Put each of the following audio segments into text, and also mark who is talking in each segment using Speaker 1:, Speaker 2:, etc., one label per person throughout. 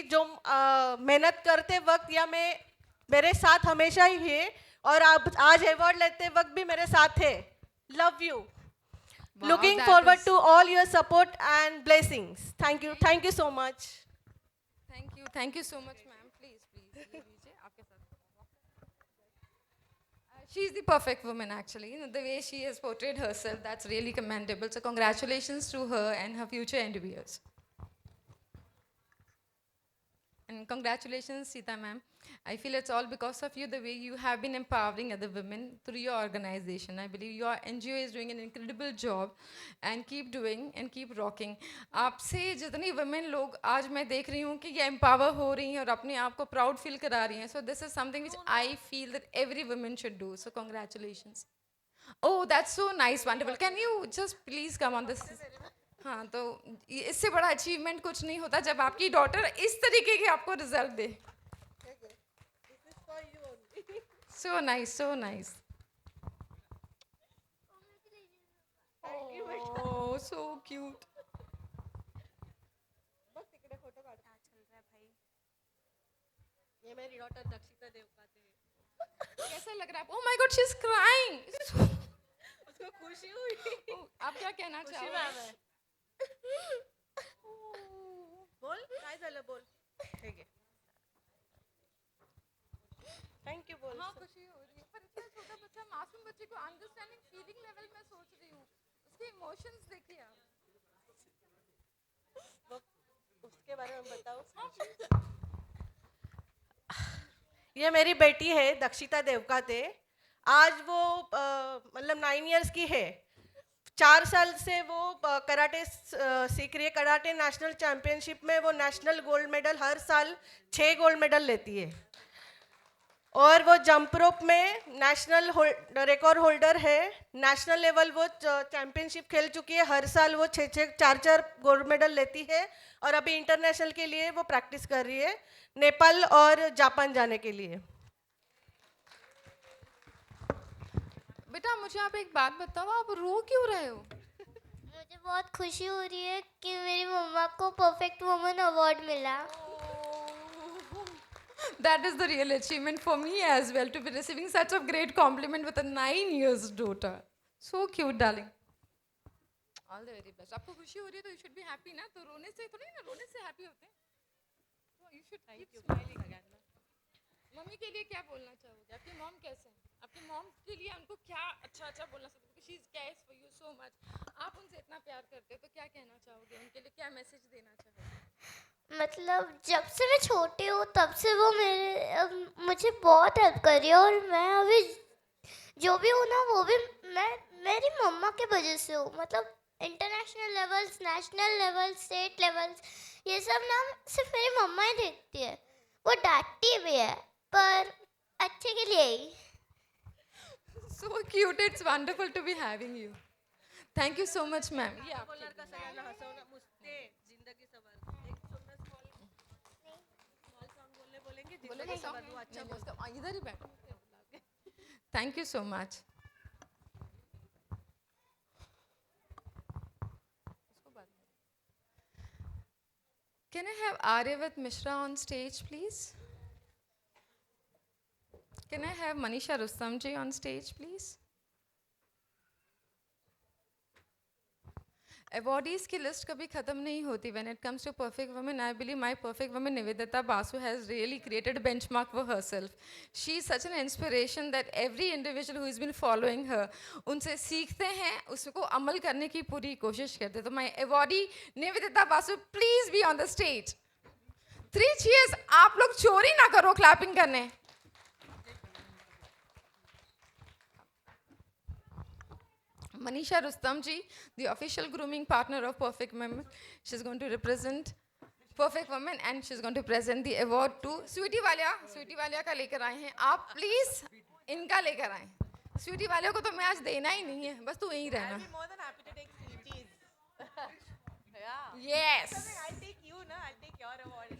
Speaker 1: जो मेहनत करते वक्त या मेरे साथ हमेशा ही है और आप आज अवार्ड लेते वक्त भी मेरे साथ है. Love you.
Speaker 2: Wow,
Speaker 1: Looking
Speaker 2: that
Speaker 1: forward
Speaker 2: is-
Speaker 1: to all your support and blessings. Thank you so much.
Speaker 2: Thank you so much, ma'am. Please, ये लीजिए, आपके साथ. She's the perfect woman, actually. You know, the way she has portrayed herself, that's really commendable. So congratulations to her and her future endeavors. And congratulations, Sita ma'am. I feel it's all because of you, the way you have been empowering other women through your organization. I believe your NGO is doing an incredible job and keep doing and keep rocking. आपसे जितनी women लोग आज मैं देख रही हूँ कि ये empower हो रही हैं और अपने आप को proud feel करा रही हैं. So this is something which I feel that every woman should do. So congratulations. Oh, that's so nice, wonderful. Can you just please come on this? हाँ, तो इससे बड़ा अचीवमेंट कुछ नहीं होता जब आपकी डॉटर इस तरीके के आपको रिजल्ट दे. So nice, so nice. Oh, so cute.
Speaker 1: ये मेरी डॉटर दक्षिता देवकाते.
Speaker 2: कैसा लग रहा है? Oh my God, she's crying.
Speaker 1: उसको खुशी हुई.
Speaker 2: Oh, आप क्या कहना चाहोगे?
Speaker 1: बोल काय झालं बोल. ठीक आहे. थैंक यू बोल.
Speaker 2: हाँ, खुशी हो रही है पर इतना छोटा बच्चा मासूम बच्चे को अंडरस्टैंडिंग फीलिंग लेवल में सोच रही हूँ उसके इमोशंस देखिए आप.
Speaker 1: उसके बारे में बताओ. ये मेरी बेटी है दक्षिता देवकाते. आज वो मतलब 9 इयर्स की है. 4 साल से वो कराटे सीख रही है. कराटे नेशनल चैंपियनशिप में वो नेशनल गोल्ड मेडल हर साल 6 गोल्ड मेडल लेती है. और वो जंप रोप में नेशनल रिकॉर्ड होल्डर है. नेशनल लेवल वो चैंपियनशिप खेल चुकी है. हर साल वो 4 गोल्ड मेडल लेती है. और अभी इंटरनेशनल के लिए वो प्रैक्टिस कर रही है नेपाल और जापान जाने के लिए.
Speaker 2: बेटा मुझे आप एक बात बताओ आप रो क्यों रहे हो?
Speaker 3: मुझे बहुत खुशी हो रही है कि मेरी मम्मा को परफेक्ट वुमन अवार्ड मिला.
Speaker 2: That is the real achievement for me as well, to be receiving such a great compliment with a 9 years daughter. So cute, darling. All the very best. आपको खुशी हो रही है तो you should be happy ना. तो रोने से थोड़ी ना, रोने से happy होते हैं. So you should keep smiling again. Mummy के लिए क्या बोलना चाहोगे? आपकी मॉम कैसे हैं? आपकी मॉम के लिए उनको क्या अच्छा बोलना चाहते हो? She cares for you so much. आप उनसे इतना प्यार करते हो तो क्या कहना चाहोगे? उनके लिए क्या मैसेज देना चाहोगे?
Speaker 3: मतलब जब से मैं छोटी हूँ तब से वो मुझे बहुत हेल्प कर रही है और मैं अभी जो भी हूँ ना वो भी मैं मेरी मम्मा के वजह से हूँ. मतलब international levels, national levels, state levels, ये सब ना सिर्फ मेरी मम्मा ही देखती है. वो डांटती भी है पर अच्छे के लिए ही.
Speaker 2: So cute. It's wonderful to be having you. Thank you so much, ma'am. Yeah. बोलेंगे song? अच्छा, उसका इधर ही बैठो. Thank you so much. Can I have Aryavat Mishra on stage, please? Can I have Manisha Rustamji on stage, please? Awardees की list कभी खत्म नहीं होती. When it comes to perfect women, I believe my perfect woman Nivedita Basu has really created a benchmark for herself. She is such an inspiration that every individual who has been following her, उनसे सीखते हैं, उसको अमल करने की पूरी कोशिश करते. तो my awardee Nivedita Basu, please be on the stage. 3 cheers. आप लोग चोरी ना करो clapping करने. Manisha Rustamji, the official grooming partner of Perfect Women. She's going to represent Perfect Women and she's going to present the award to Sweetie Walia का लेकर आए हैं. आप please इनका लेकर आए. Sweetie वालिया को तो मैं आज देना ही नहीं है. बस तू यहीं रहना.
Speaker 1: I'll be more than happy to take sweeties. Yeah.
Speaker 2: Yes.
Speaker 1: I'll take you, na. I'll take your award.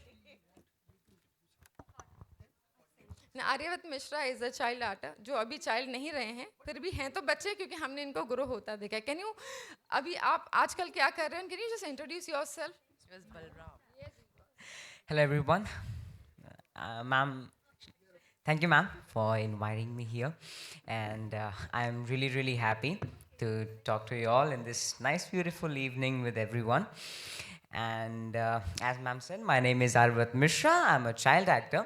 Speaker 2: Now, Aryavat Mishra is a child artist जो अभी child नहीं रहे हैं फिर भी हैं तो बच्चे क्योंकि हमने इनको ग्रो होता देखा. Can you अभी आप आजकल क्या कर रहे हैं? Can you just introduce yourself?
Speaker 4: Balram. Hello, everyone. Ma'am, thank you, ma'am, for inviting me here. And I'm really, really happy to talk to you all in this nice, beautiful evening with everyone. And as ma'am said, my name is Arvat Mishra. I'm a child actor.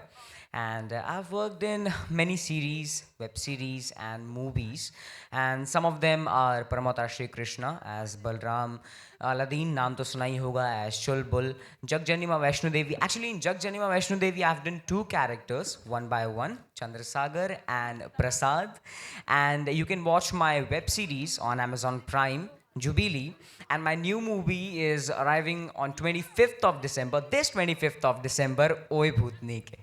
Speaker 4: And I've worked in many series, web series, and movies. And some of them are Paramata Shri Krishna as Balram, Aladdin Naam To Sunai Hoga as Shulbul, Jag Janima Vaishno Devi. Actually, in Jag Janima Vaishno Devi, I've done two characters, one by one, Chandrasagar and Prasad. And you can watch my web series on Amazon Prime, Jubilee, and my new movie is arriving on 25th of December, this 25th of December, Oye Bhutni Ke.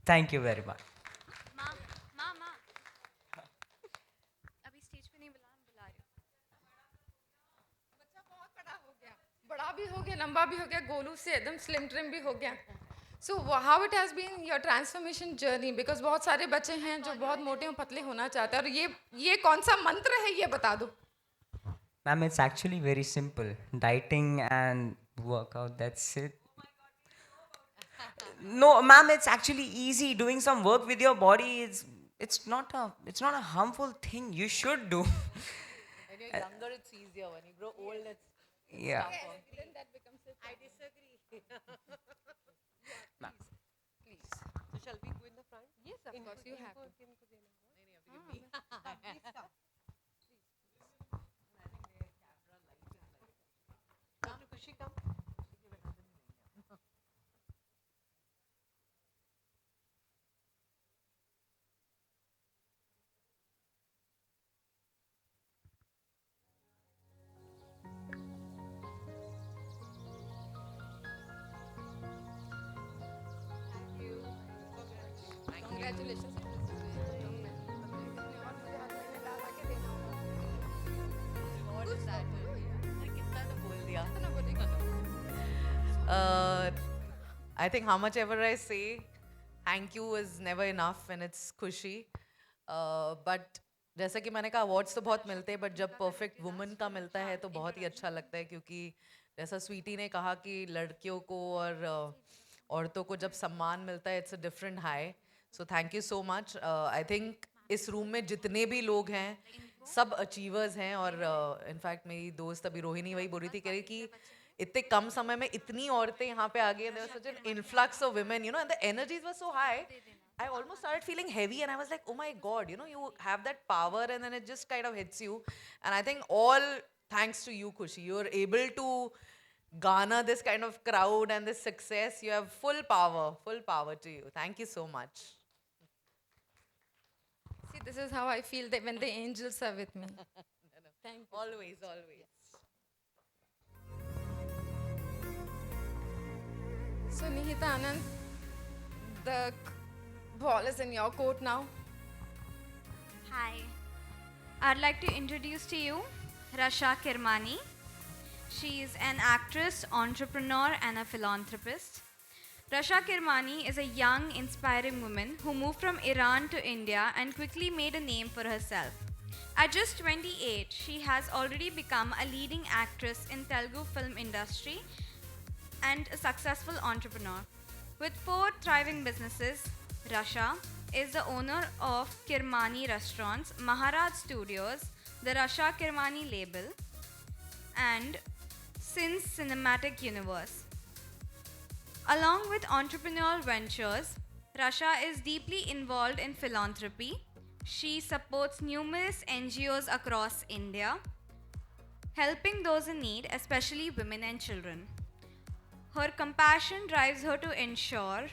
Speaker 4: Thank you very much.
Speaker 5: माँ माँ माँ अभी stage पे नहीं बुला रही
Speaker 2: बच्चा बहुत बड़ा हो गया, बड़ा भी हो गया, लंबा भी हो गया, गोलू से एकदम स्लिम ट्रिम भी हो गया. So how it has been your transformation journey? Because बहुत सारे बच्चे हैं जो बहुत मोटे और पतले होना चाहते हैं, और ये कौन सा मंत्र है, ये बता दो.
Speaker 4: Ma'am, it's actually very simple. Dieting and workout, that's it. No, ma'am, it's actually easy. Doing some work with your body is it's not a harmful thing. You should do.
Speaker 6: When you're younger, it's easier. When you grow old, it's
Speaker 4: Yeah.
Speaker 2: Then that becomes a
Speaker 1: I disagree.
Speaker 4: Ma'am.
Speaker 2: please.
Speaker 1: So shall we go in the front?
Speaker 2: Yes, of course you have to.
Speaker 1: इनको देना होगा.
Speaker 6: नहीं, अभी give me.
Speaker 1: Come to Kushi, come.
Speaker 2: Congratulations.
Speaker 6: What is that? कितना तो बोल दिया.
Speaker 2: कितना बोलेगा?
Speaker 6: I think how much ever I say, thank you is never enough and it's खुशी. But जैसा कि मैंने कहा अवार्ड्स तो बहुत मिलते हैं, बट जब परफेक्ट वुमन का मिलता है तो बहुत ही अच्छा लगता है, क्योंकि जैसा स्वीटी ने कहा कि लड़कियों को और औरतों को जब सम्मान मिलता है, it's a different high. So thank you so much. I think इस रूम में जितने भी लोग हैं सब अचीवर्स हैं, और इनफैक्ट मेरी दोस्त अभी रोहिणी वही बोल रही थी, कह रही कि इतने कम समय में इतनी औरतें यहाँ पे आ गई, and there was such an influx of women, you know, and the energies were so high. I almost started feeling heavy, and I was like, oh my God, you know, you have that power, and then it just kind of hits you. And I think all thanks to you, Kushi, you're able to garner this kind of crowd and this success. You have full power to you. Thank you so much.
Speaker 2: See, this is how I feel that when the angels are with me. Thank you.
Speaker 6: Always, always.
Speaker 2: So Nihita Anand, the ball is in your court now.
Speaker 5: Hi. I'd like to introduce to you Rasha Kirmani. She is an actress, entrepreneur, and a philanthropist. Rasha Kirmani is a young, inspiring woman who moved from Iran to India and quickly made a name for herself. At just 28, she has already become a leading actress in Telugu film industry and a successful entrepreneur. With 4 thriving businesses, Rasha is the owner of Kirmani Restaurants, Maharaj Studios, the Rasha Kirmani label, and Sin's Cinematic Universe. Along with entrepreneurial ventures, Rasha is deeply involved in philanthropy. She supports numerous NGOs across India, helping those in need, especially women and children. Her compassion drives her to ensure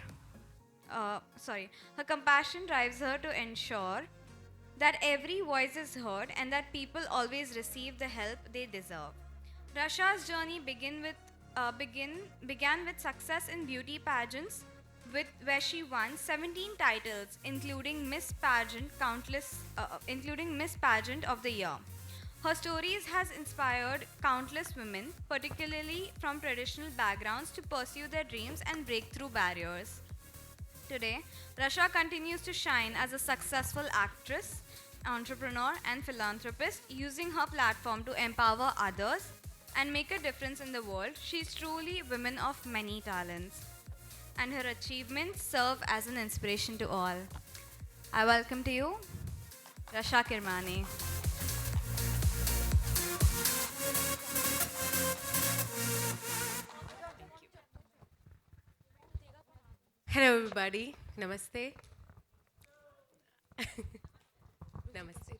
Speaker 5: that every voice is heard and that people always receive the help they deserve. Rasha's journey began with success in beauty pageants, where she won 17 titles, including Miss Pageant of the Year. Her stories has inspired countless women, particularly from traditional backgrounds, to pursue their dreams and break through barriers. Today, Rasha continues to shine as a successful actress, entrepreneur, and philanthropist, using her platform to empower others and make a difference in the world. She's truly a woman of many talents. and her achievements serve as an inspiration to all. I welcome to you, Rasha Kirmani.
Speaker 7: Hello, everybody. Namaste. Namaste.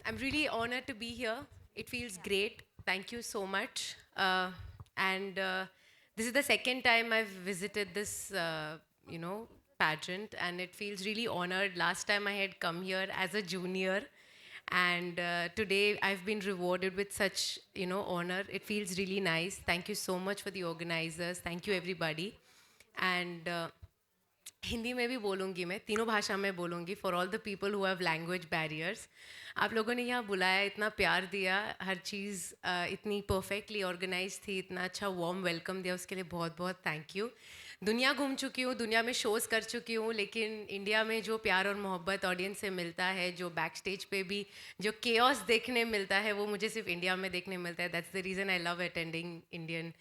Speaker 7: I'm really honored to be here. It feels great. Thank you so much. And this is the second time I've visited this, pageant, and it feels really honored. Last time I had come here as a junior, and today I've been rewarded with such, honor. It feels really nice. Thank you so much for the organizers. Thank you, everybody. And Hindi में भी बोलूँगी मैं, तीनों भाषा में बोलूँगी for all the people who have language barriers. आप लोगों ने यहाँ बुलाया, इतना प्यार दिया, हर चीज़ इतनी परफेक्टली ऑर्गेनाइज थी, इतना अच्छा वार्म वेलकम दिया, उसके लिए बहुत बहुत थैंक यू. दुनिया घूम चुकी हूँ, दुनिया में शोज़ कर चुकी हूँ, लेकिन इंडिया में जो प्यार और मोहब्बत ऑडियंस से मिलता है, जो बैक स्टेज पे भी जो केओस देखने मिलता है, वो मुझे सिर्फ इंडिया में देखने मिलता है. That's the reason I love attending Indian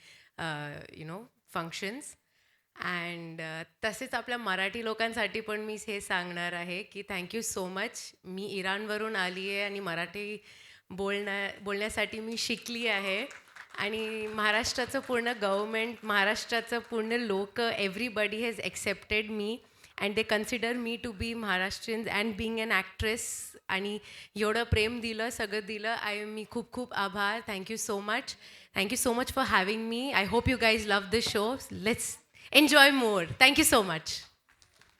Speaker 7: functions. And तसेच आपल्या मराठी लोकांसाठी पण मी हे सांगणार आहे की थँक्यू सो मच. मी इराणवरून आली आहे आणि मराठी बोलण्यासाठी मी शिकली आहे, आणि महाराष्ट्राचं पूर्ण गव्हर्मेंट, महाराष्ट्राचं पूर्ण लोक, everybody has accepted me and they consider me to be Maharashtrians and being an actress. आणि एवढं प्रेम दिलं, सगळं दिलं. मी खूप खूप आभार. Thank you so much. Thank you so much for having me. I hope you guys love the show. Let's enjoy more. Thank you so much.